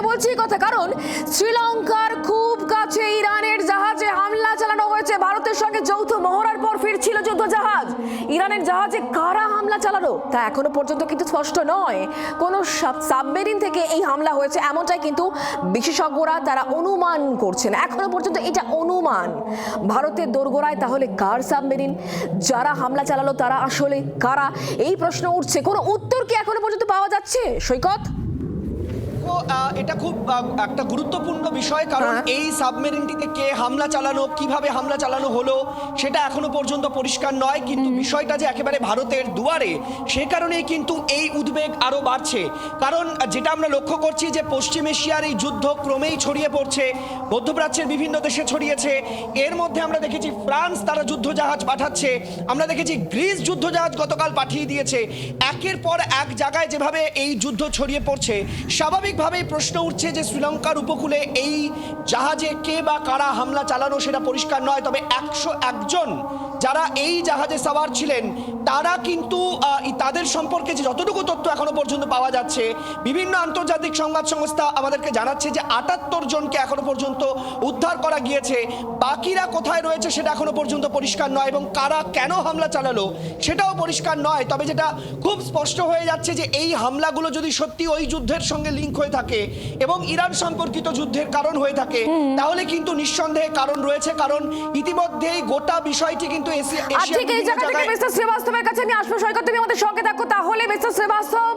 বলছি এই কথা কারণ শ্রীলঙ্কার খুব কাছে ইরানের জাহাজে হামলা চালানো হয়েছে। ভারতের সঙ্গে যৌথ মহড়ার পর ফিরছিল যুদ্ধ জাহাজ। ইরানের জাহাজে কারা হামলা চালানো তা এখনো পর্যন্ত কিন্তু স্পষ্ট নয়। কোন সাবমেরিন থেকে এই হামলা হয়েছে এমনটাই কিন্তু বিশেষজ্ঞরা তারা অনুমান করছেন। এখনো পর্যন্ত এটা অনুমান। ভারতের দোরগোড়ায় তাহলে কার সাবমেরিন? যারা হামলা চালালো তারা আসলে কারা? এই প্রশ্ন উঠছে। কোনো উত্তর কি এখনো পর্যন্ত পাওয়া যাচ্ছে সৈকত? এটা খুব একটা গুরুত্বপূর্ণ বিষয়, কারণ এই সাবমেরিনটিতে কে হামলা চালানো, কিভাবে হামলা চালানো হলো সেটা এখনো পর্যন্ত পরিষ্কার নয়। কিন্তু বিষয়টা যে একেবারে ভারতের দুয়ারে, সে কারণেই কিন্তু এই উদ্বেগ আরো বাড়ছে। কারণ যেটা আমরা লক্ষ্য করছি যে পশ্চিম এশিয়ার এই যুদ্ধ ক্রমেই ছড়িয়ে পড়ছে, মধ্যপ্রাচ্যের বিভিন্ন দেশে ছড়িয়েছে। এর মধ্যে আমরা দেখেছি ফ্রান্স তারা যুদ্ধজাহাজ পাঠাচ্ছে, আমরা দেখেছি গ্রিস যুদ্ধজাহাজ গতকাল পাঠিয়ে দিয়েছে। একের পর এক জায়গায় যেভাবে এই যুদ্ধ ছড়িয়ে পড়ছে, স্বাভাবিকভাবেই প্রশ্ন উঠছে যে শ্রীলঙ্কার উপকূলে এই জাহাজে কে বা কারা হামলা চালানো সেটা পরিষ্কার নয়। তবে 101 জন যারা এই জাহাজে সাওয়ার ছিলেন তারা কিন্তু তাদের সম্পর্কে যে যতটুকু তথ্য এখনো পর্যন্ত পাওয়া যাচ্ছে, বিভিন্ন আন্তর্জাতিক সংবাদ সংস্থা আমাদেরকে জানাচ্ছে যে 78 জনকে এখনো পর্যন্ত উদ্ধার করা গিয়েছে। বাকিরা কোথায় রয়েছে সেটা এখনো পর্যন্ত পরিষ্কার নয়, এবং কারা কেন হামলা চালালো সেটাও পরিষ্কার নয়। তবে যেটা খুব স্পষ্ট হয়ে যাচ্ছে যে এই হামলাগুলো যদি সত্যি ওই যুদ্ধের সঙ্গে লিঙ্ক হয়ে থাকে এবং ইরান সম্পর্কিত যুদ্ধের কারণ হয়ে থাকে, তাহলে কিন্তু নিঃসন্দেহে কারণ রয়েছে। কারণ ইতিমধ্যেই গোটা বিষয়টি কিন্তু শ্রীবাস্তবের কাছে আমি আসবো। সৈকত, তুমি আমাদের সঙ্গে থাকো। তাহলে মিস্টার শ্রীবাস্তব,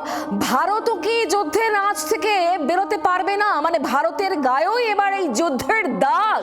ভারতও কি যুদ্ধের আঁচ থেকে বেরোতে পারবে না? মানে ভারতের গায়েও এবার এই যুদ্ধের দাগ।